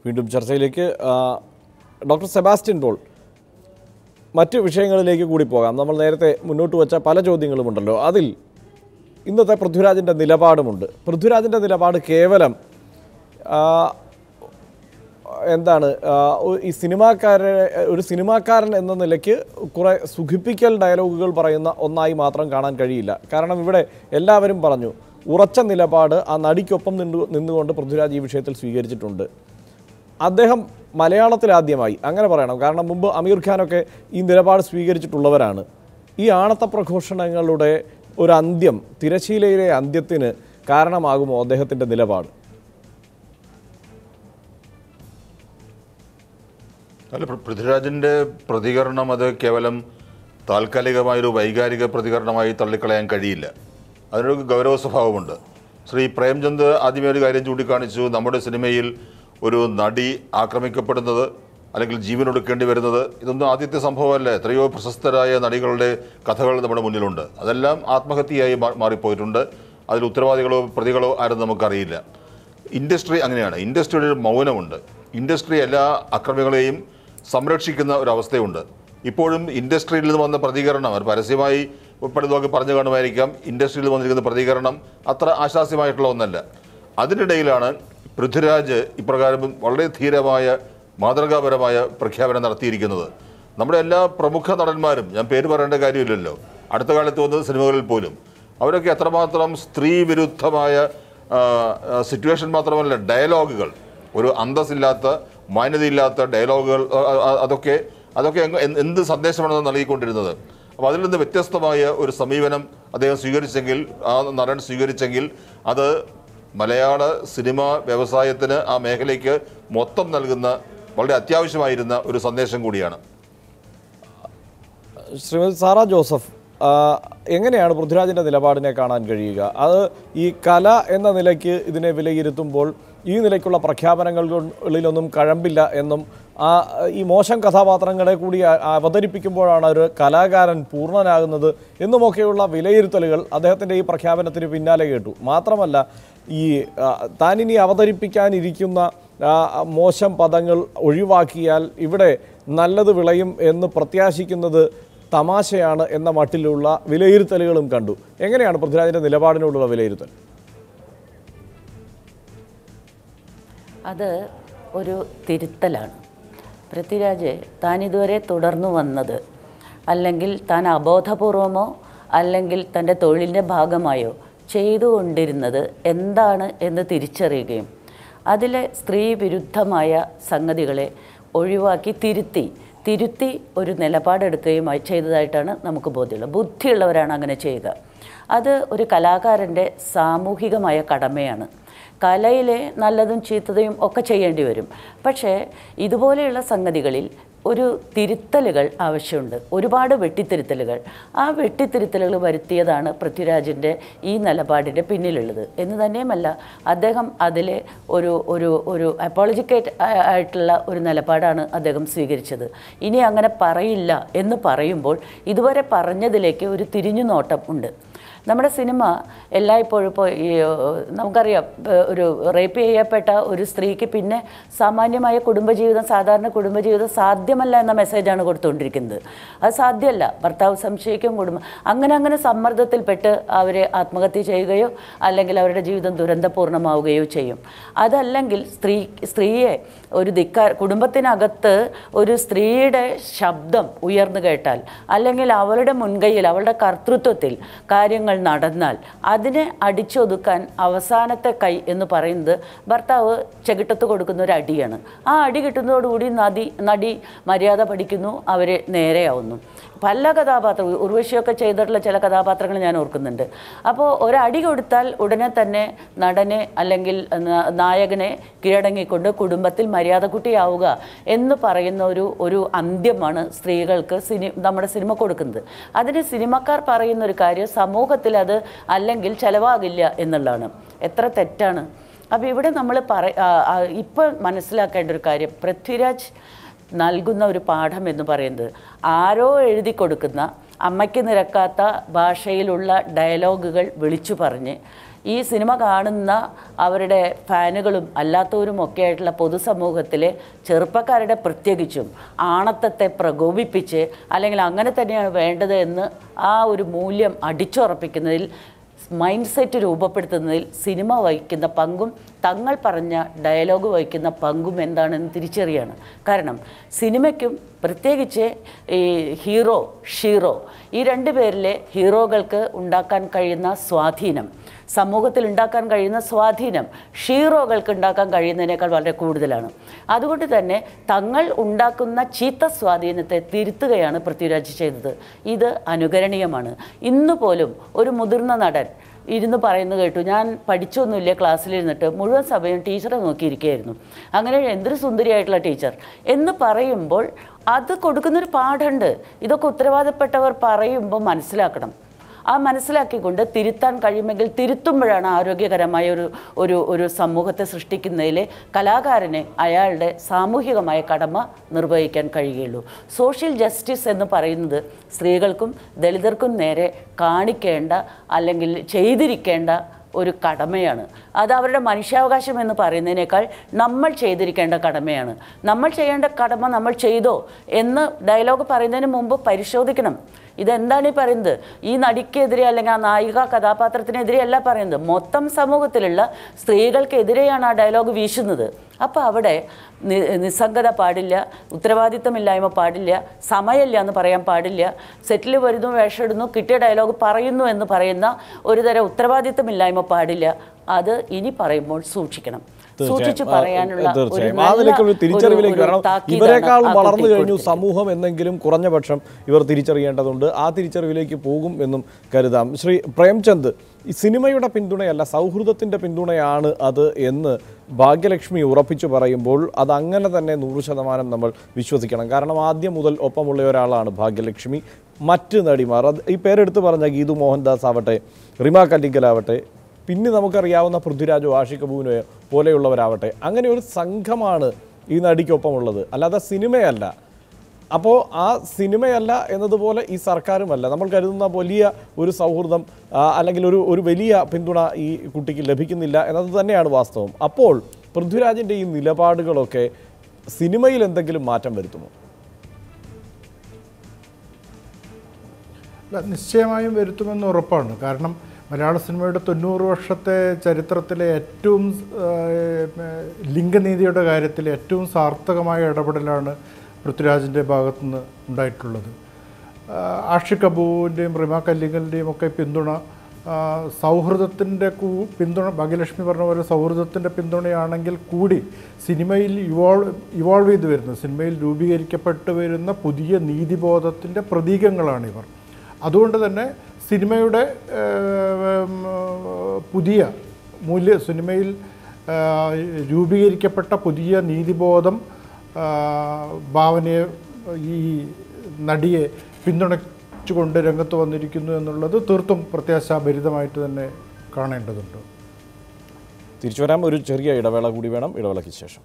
വീണ്ടും ചർച്ചയിലേക്ക് doctor Sebastian Paul, മറ്റ് വിഷയങ്ങളിലേക്ക് കൂടി പോകാം. നമ്മൾ നേരത്തെ മുന്നോട്ട് വച്ച പല ചോദ്യങ്ങളുമുണ്ടല്ലോ. അതിൽ ഇന്നത്തെ പൃഥ്വിരാജിൻ്റെ നിലപാടുമുണ്ട്. പൃഥ്വിരാജിൻ്റെ നിലപാട് കേവലം എന്താണ്, ഈ ഒരു സിനിമാക്കാരൻ എന്ന നിലയ്ക്ക് കുറേ സുഖിപ്പിക്കൽ ഡയലോഗുകൾ പറയുന്ന ഒന്നായി മാത്രം കാണാൻ കഴിയില്ല. കാരണം ഇവിടെ എല്ലാവരും പറഞ്ഞു, ഉറച്ച നിലപാട് ആ നടിക്കൊപ്പം നിന്നുകൊണ്ട് പൃഥ്വിരാജ് ഈ വിഷയത്തിൽ സ്വീകരിച്ചിട്ടുണ്ട്. അദ്ദേഹം മലയാളത്തിലാദ്യമായി അങ്ങനെ പറയണം, കാരണം മുമ്പ് അമീർ ഖാനൊക്കെ ഈ നിലപാട് സ്വീകരിച്ചിട്ടുള്ളവരാണ്. ഈ ആണത്ത പ്രഘോഷണങ്ങളുടെ ഒരു അന്ത്യം, തിരശീലയിലെ അന്ത്യത്തിന് കാരണമാകുമോ അദ്ദേഹത്തിൻ്റെ നിലപാട്? അല്ല, പൃഥ്വിരാജിൻ്റെ പ്രതികരണം അത് കേവലം താൽക്കാലികമായൊരു വൈകാരിക പ്രതികരണമായി തള്ളിക്കളയാൻ കഴിയില്ല. അതിനൊരു ഗൗരവ സ്വഭാവമുണ്ട്. ശ്രീ പ്രേംചന്ദ് ആദ്യമേ ഒരു കാര്യം ചൂണ്ടിക്കാണിച്ചു. നമ്മുടെ സിനിമയിൽ ഒരു നടി ആക്രമിക്കപ്പെടുന്നത് അല്ലെങ്കിൽ ജീവനൊടുക്കേണ്ടി വരുന്നത് ഇതൊന്നും ആദ്യത്തെ സംഭവമല്ല. എത്രയോ പ്രശസ്തരായ നടികളുടെ കഥകൾ നമ്മുടെ മുന്നിലുണ്ട്. അതെല്ലാം ആത്മഹത്യയായി മാറിപ്പോയിട്ടുണ്ട്. അതിൽ ഉത്തരവാദികളോ പ്രതികളോ ആരും നമുക്കറിയില്ല. ഇൻഡസ്ട്രി അങ്ങനെയാണ്. ഇൻഡസ്ട്രിയുടെ ഒരു മൗനമുണ്ട്. ഇൻഡസ്ട്രി എല്ലാ അക്രമികളെയും സംരക്ഷിക്കുന്ന ഒരവസ്ഥയുണ്ട്. ഇപ്പോഴും ഇൻഡസ്ട്രിയിൽ നിന്ന് വന്ന പ്രതികരണം, അത് പരസ്യമായി പലതൊക്കെ പറഞ്ഞു കാണുമായിരിക്കാം, ഇൻഡസ്ട്രിയിൽ വന്നിരിക്കുന്ന പ്രതികരണം അത്ര ആശാസ്യമായിട്ടുള്ള ഒന്നല്ല. അതിനിടയിലാണ് പൃഥ്വിരാജ് ഇപ്രകാരം വളരെ ധീരമായ മാതൃകാപരമായ പ്രഖ്യാപനം നടത്തിയിരിക്കുന്നത്. നമ്മുടെ എല്ലാ പ്രമുഖ നടന്മാരും, ഞാൻ പേര് പറയേണ്ട കാര്യമില്ലല്ലോ, അടുത്ത കാലത്ത് വന്നത് സിനിമകളിൽ പോലും അവരൊക്കെ എത്രമാത്രം സ്ത്രീ വിരുദ്ധമായ സിറ്റുവേഷൻ മാത്രമല്ല, ഡയലോഗുകൾ, ഒരു അന്തസ്സില്ലാത്ത മാന്യതയില്ലാത്ത ഡയലോഗുകൾ, അതൊക്കെ എന്ത് സന്ദേശമാണ് നൽകിക്കൊണ്ടിരുന്നത്. അപ്പോൾ അതിൽ നിന്ന് വ്യത്യസ്തമായ ഒരു സമീപനം അദ്ദേഹം സ്വീകരിച്ചെങ്കിൽ, ആ നടൻ സ്വീകരിച്ചെങ്കിൽ, അത് മലയാള സിനിമാ വ്യവസായത്തിന്, ആ മേഖലയ്ക്ക് മൊത്തം നൽകുന്ന വളരെ അത്യാവശ്യമായിരുന്ന ഒരു സന്ദേശം കൂടിയാണ്. ശ്രീമതി സാറ ജോസഫ്, എങ്ങനെയാണ് പൃഥ്വിരാജിൻ്റെ നിലപാടിനെ കാണാൻ കഴിയുക? അത് ഈ കല എന്ന നിലയ്ക്ക് ഇതിനെ വിലയിരുത്തുമ്പോൾ ഈ നിലയ്ക്കുള്ള പ്രഖ്യാപനങ്ങളിലൊന്നും കഴമ്പില്ല എന്നും, ഈ മോശം കഥാപാത്രങ്ങളെ കൂടി അവതരിപ്പിക്കുമ്പോഴാണ് ഒരു കലാകാരൻ പൂർണ്ണനാകുന്നത് എന്നുമൊക്കെയുള്ള വിലയിരുത്തലുകൾ അദ്ദേഹത്തിൻ്റെ ഈ പ്രഖ്യാപനത്തിന് പിന്നാലെ കേട്ടു. മാത്രമല്ല, ഈ താനിനി അവതരിപ്പിക്കാനിരിക്കുന്ന മോശം പദങ്ങൾ ഒഴിവാക്കിയാൽ ഇവിടെ നല്ലത് വിളയും എന്ന് പ്രത്യാശിക്കുന്നത് തമാശയാണ് എന്ന മട്ടിലുള്ള വിലയിരുത്തലുകളും കണ്ടു. എങ്ങനെയാണ് പൃഥ്വിരാജിൻ്റെ നിലപാടിനോടുള്ള വിലയിരുത്തൽ? അത് ഒരു തിരുത്തലാണ്. പൃഥ്വിരാജ് താൻ ഇതുവരെ തുടർന്നു വന്നത്, അല്ലെങ്കിൽ താൻ അബോധപൂർവമോ അല്ലെങ്കിൽ തൻ്റെ തൊഴിലിൻ്റെ ഭാഗമായോ ചെയ്തുകൊണ്ടിരുന്നത് എന്താണ് എന്ന് തിരിച്ചറിയുകയും അതിലെ സ്ത്രീ വിരുദ്ധമായ സംഗതികളെ ഒഴിവാക്കി തിരുത്തി ഒരു നിലപാടെടുക്കുകയും ചെയ്തതായിട്ടാണ് നമുക്ക് ബോധ്യമുള്ളത്. ബുദ്ധിയുള്ളവരാണ് അങ്ങനെ ചെയ്യുക. അത് ഒരു കലാകാരൻ്റെ സാമൂഹികമായ കടമയാണ്. കലയിലെ നല്ലതും ചീത്തതയും ഒക്കെ ചെയ്യേണ്ടി വരും. പക്ഷേ ഇതുപോലെയുള്ള സംഗതികളിൽ ഒരു തിരുത്തലുകൾ ആവശ്യമുണ്ട്, ഒരുപാട് വെട്ടിത്തിരുത്തലുകൾ. ആ വെട്ടിത്തിരുത്തലുകൾ വരുത്തിയതാണ് പൃഥ്വിരാജിൻ്റെ ഈ നിലപാടിൻ്റെ പിന്നിലുള്ളത് എന്ന് തന്നെയുമല്ല, അദ്ദേഹം അതിലെ ഒരു അപ്പോളജിക്കേറ്റ് ആയിട്ടുള്ള ഒരു നിലപാടാണ് അദ്ദേഹം സ്വീകരിച്ചത്. ഇനി അങ്ങനെ പറയില്ല എന്ന് പറയുമ്പോൾ ഇതുവരെ പറഞ്ഞതിലേക്ക് ഒരു തിരിഞ്ഞുനോട്ടം ഉണ്ട്. നമ്മുടെ സിനിമ എല്ലായ്പ്പോഴും ഇപ്പോൾ നമുക്കറിയാം, ഒരു റേപ്പ് ചെയ്യപ്പെട്ട ഒരു സ്ത്രീക്ക് പിന്നെ സാമാന്യമായ കുടുംബജീവിതം, സാധാരണ കുടുംബജീവിതം സാധ്യമല്ല എന്ന മെസ്സേജാണ് കൊടുത്തുകൊണ്ടിരിക്കുന്നത്. അത് സാധ്യമല്ല. ഭർത്താവ് സംശയിക്കും, അങ്ങനെ സമ്മർദ്ദത്തിൽപ്പെട്ട് അവരെ ആത്മഹത്യ ചെയ്യുകയോ അല്ലെങ്കിൽ അവരുടെ ജീവിതം ദുരന്തപൂർണ്ണമാവുകയോ ചെയ്യും. അതല്ലെങ്കിൽ സ്ത്രീയെ ഒരു കുടുംബത്തിനകത്ത് ഒരു സ്ത്രീയുടെ ശബ്ദം ഉയർന്നു കേട്ടാൽ, അല്ലെങ്കിൽ അവളുടെ മുൻകൈയിൽ, അവളുടെ കർത്തൃത്വത്തിൽ കാര്യങ്ങൾ നടന്നാൽ അതിനെ അടിച്ചൊതുക്കാൻ അവസാനത്തെ കൈ എന്ന് പറയുന്നത് ഭർത്താവ് ചെകിട്ടത്ത് കൊടുക്കുന്ന ഒരു അടിയാണ്. ആ അടി കിട്ടുന്നതോടുകൂടി നടി മര്യാദ പഠിക്കുന്നു, അവർ നേരെയാവുന്നു. പല കഥാപാത്രങ്ങൾ, ഉർവശിയൊക്കെ ചെയ്തിട്ടുള്ള ചില കഥാപാത്രങ്ങൾ ഞാൻ ഓർക്കുന്നുണ്ട്. അപ്പോൾ ഒരടി കൊടുത്താൽ ഉടനെ തന്നെ നടനെ അല്ലെങ്കിൽ നായകനെ കീഴടങ്ങിക്കൊണ്ട് കുടുംബത്തിൽ മര്യാദക്കുട്ടിയാവുക എന്ന് പറയുന്ന ഒരു അന്ത്യമാണ് സ്ത്രീകൾക്ക് നമ്മുടെ സിനിമ കൊടുക്കുന്നത്. അതിന് സിനിമക്കാർ പറയുന്ന ഒരു കാര്യം സമൂഹത്തിൽ അത് അല്ലെങ്കിൽ ചിലവാകില്ല എന്നുള്ളതാണ്. എത്ര തെറ്റാണ്! അപ്പോൾ ഇവിടെ നമ്മൾ ഇപ്പോൾ മനസ്സിലാക്കേണ്ട ഒരു കാര്യം, പൃഥ്വിരാജ് നൽകുന്ന ഒരു പാഠം എന്ന് പറയുന്നത് ആരോ എഴുതി കൊടുക്കുന്ന അമ്മയ്ക്ക് നിരക്കാത്ത ഭാഷയിലുള്ള ഡയലോഗുകൾ വിളിച്ചു പറഞ്ഞ് ഈ സിനിമ കാണുന്ന അവരുടെ ഫാനുകളും അല്ലാത്തവരും ഒക്കെ ആയിട്ടുള്ള പൊതുസമൂഹത്തിലെ ചെറുപ്പക്കാരുടെ പ്രത്യേകിച്ചും ആണത്തത്തെ പ്രകോപിപ്പിച്ച് അല്ലെങ്കിൽ അങ്ങനെ തന്നെയാണ് വേണ്ടത് എന്ന് ആ ഒരു മൂല്യം അടിച്ചുറപ്പിക്കുന്നതിൽ, മൈൻഡ് സെറ്റ് രൂപപ്പെടുത്തുന്നതിൽ സിനിമ വഹിക്കുന്ന പങ്കും തങ്ങൾ പറഞ്ഞ ഡയലോഗ് വഹിക്കുന്ന പങ്കും എന്താണെന്ന് തിരിച്ചറിയാണ്. കാരണം സിനിമയ്ക്കും പ്രത്യേകിച്ച് ഈ ഹീറോ ഷീറോ ഈ രണ്ട് പേരിലെ ഹീറോകൾക്ക് ഉണ്ടാക്കാൻ കഴിയുന്ന സ്വാധീനം, സമൂഹത്തിൽ ഉണ്ടാക്കാൻ കഴിയുന്ന സ്വാധീനം ഷീറോകൾക്ക് ഉണ്ടാക്കാൻ കഴിയുന്നതിനേക്കാൾ വളരെ കൂടുതലാണ്. അതുകൊണ്ട് തന്നെ തങ്ങൾ ഉണ്ടാക്കുന്ന ചീത്ത സ്വാധീനത്തെ തിരുത്തുകയാണ് പൃഥ്വിരാജ് ചെയ്തത്. ഇത് അനുകരണീയമാണ്. ഇന്ന് പോലും ഒരു മുതിർന്ന നടൻ ഇരുന്ന് പറയുന്നത് കേട്ടു, ഞാൻ പഠിച്ചൊന്നുമില്ല, ക്ലാസ്സിലിരുന്നിട്ട് മുഴുവൻ സമയം ടീച്ചറെ നോക്കിയിരിക്കുകയായിരുന്നു, അങ്ങനെ എന്തൊരു സുന്ദരിയായിട്ടുള്ള ടീച്ചർ എന്ന് പറയുമ്പോൾ അത് കൊടുക്കുന്നൊരു പാഠമുണ്ട്. ഇതൊക്കെ ഉത്തരവാദപ്പെട്ടവർ പറയുമ്പോൾ മനസ്സിലാക്കണം. ആ മനസ്സിലാക്കിക്കൊണ്ട് തിരുത്താൻ കഴിയുമെങ്കിൽ തിരുത്തുമ്പോഴാണ് ആരോഗ്യകരമായ ഒരു സമൂഹത്തെ സൃഷ്ടിക്കുന്നതിൽ കലാകാരന് അയാളുടെ സാമൂഹികമായ കടമ നിർവഹിക്കാൻ കഴിയുകയുള്ളൂ. സോഷ്യൽ ജസ്റ്റിസ് എന്ന് പറയുന്നത് സ്ത്രീകൾക്കും ദളിതർക്കും നേരെ കാണിക്കേണ്ട അല്ലെങ്കിൽ ചെയ്തിരിക്കേണ്ട ഒരു കടമയാണ്. അത് അവരുടെ മനുഷ്യാവകാശം എന്ന് പറയുന്നതിനേക്കാൾ നമ്മൾ ചെയ്തിരിക്കേണ്ട കടമയാണ്. നമ്മൾ ചെയ്യേണ്ട കടമ നമ്മൾ ചെയ്തോ എന്ന് ഡയലോഗ് പറയുന്നതിന് മുമ്പ് പരിശോധിക്കണം. ഇതെന്താണ് ഈ പറയുന്നത്? ഈ നടിക്കെതിരെ അല്ലെങ്കിൽ ആ നായിക കഥാപാത്രത്തിനെതിരെ അല്ല പറയുന്നത്, മൊത്തം സമൂഹത്തിലുള്ള സ്ത്രീകൾക്കെതിരെയാണ് ആ ഡയലോഗ് വീശുന്നത്. അപ്പോൾ അവിടെ നിസ്സംഗത പാടില്ല, ഉത്തരവാദിത്തമില്ലായ്മ പാടില്ല, സമയമില്ല എന്ന് പറയാൻ പാടില്ല, സെറ്റിൽ വരുന്നു, വേഷമിടുന്നു, കിട്ടിയ ഡയലോഗ് പറയുന്നു എന്ന് പറയുന്ന ഒരു തരം ഉത്തരവാദിത്തമില്ലായ്മ പാടില്ല. അത് ഇനി പറയുമ്പോൾ സൂക്ഷിക്കണം. സൂക്ഷിച്ചു പറയാനുള്ള തിരിച്ചറിവിലേക്ക് വരണം. ഇവരെക്കാൾ വളർന്നു കഴിഞ്ഞു സമൂഹം എന്നെങ്കിലും കുറഞ്ഞപക്ഷം ഇവർ തിരിച്ചറിയേണ്ടതുണ്ട്. ആ തിരിച്ചറിവിലേക്ക് പോകും എന്നും കരുതാം. ശ്രീ പ്രേംചന്ദ്, ഈ സിനിമയുടെ പിന്തുണയല്ല സൗഹൃദത്തിൻ്റെ പിന്തുണയാണ് അത് എന്ന് ഭാഗ്യലക്ഷ്മി ഉറപ്പിച്ചു പറയുമ്പോൾ അതങ്ങനെ തന്നെ 100% നമ്മൾ വിശ്വസിക്കണം. കാരണം ആദ്യം മുതൽ ഒപ്പമുള്ള ഒരാളാണ് ഭാഗ്യലക്ഷ്മി. മറ്റ് നടിമാർ, ഈ പേരെടുത്ത് പറഞ്ഞ ഗീതു മോഹൻദാസ് ആവട്ടെ, റിമ കല്ലിങ്കലാവട്ടെ, പിന്നെ നമുക്കറിയാവുന്ന പൃഥ്വിരാജോ ആഷിഖ് കപൂറിനെയോ പോലെയുള്ളവരാവട്ടെ, അങ്ങനെ ഒരു സംഘമാണ് ഈ നടിക്കൊപ്പമുള്ളത്, അല്ലാതെ സിനിമയല്ല. അപ്പോൾ ആ സിനിമയല്ല എന്നതുപോലെ ഈ സർക്കാരുമല്ല. നമ്മൾ കരുതുന്ന വലിയ ഒരു സൗഹൃദം അല്ലെങ്കിൽ ഒരു വലിയ പിന്തുണ ഈ കുട്ടിക്ക് ലഭിക്കുന്നില്ല എന്നത് തന്നെയാണ് വാസ്തവം. അപ്പോൾ പൃഥ്വിരാജിൻ്റെ ഈ നിലപാടുകളൊക്കെ സിനിമയിൽ എന്തെങ്കിലും മാറ്റം വരുത്തുമോ? നിശ്ചയമായും വരുത്തുമെന്ന് ഉറപ്പാണ്. കാരണം മലയാള സിനിമയുടെ 90 വർഷത്തെ ചരിത്രത്തിലെ ഏറ്റവും ലിംഗനീതിയുടെ കാര്യത്തിൽ ഏറ്റവും സാർത്ഥകമായ ഇടപെടലാണ് പൃഥ്വിരാജിൻ്റെ ഭാഗത്തുനിന്ന് ഉണ്ടായിട്ടുള്ളത്. ആഷിഖ് കപൂറിൻ്റെയും റിമ കല്ലിങ്കലിൻ്റെയും ഒക്കെ പിന്തുണ, സൗഹൃദത്തിൻ്റെ പിന്തുണ, ഭാഗ്യലക്ഷ്മി പറഞ്ഞ പോലെ സൗഹൃദത്തിൻ്റെ പിന്തുണയാണെങ്കിൽ കൂടി സിനിമയിൽ ഇവോൾവ് ചെയ്ത് വരുന്ന, സിനിമയിൽ രൂപീകരിക്കപ്പെട്ട് വരുന്ന പുതിയ നീതിബോധത്തിൻ്റെ പ്രതീകങ്ങളാണിവർ. അതുകൊണ്ട് തന്നെ സിനിമയുടെ സിനിമയിൽ രൂപീകരിക്കപ്പെട്ട പുതിയ നീതിബോധം ഭാവനയെ, ഈ നടിയെ പിന്തുണച്ചുകൊണ്ട് രംഗത്ത് വന്നിരിക്കുന്നു എന്നുള്ളത് തീർത്തും പ്രത്യാശാഭരിതമായിട്ട് തന്നെ കാണേണ്ടതുണ്ട്. തിരിച്ചു വരാം. ഒരു ചെറിയ ഇടവേള കൂടി വേണം. ഇടവേളയ്ക്ക് ശേഷം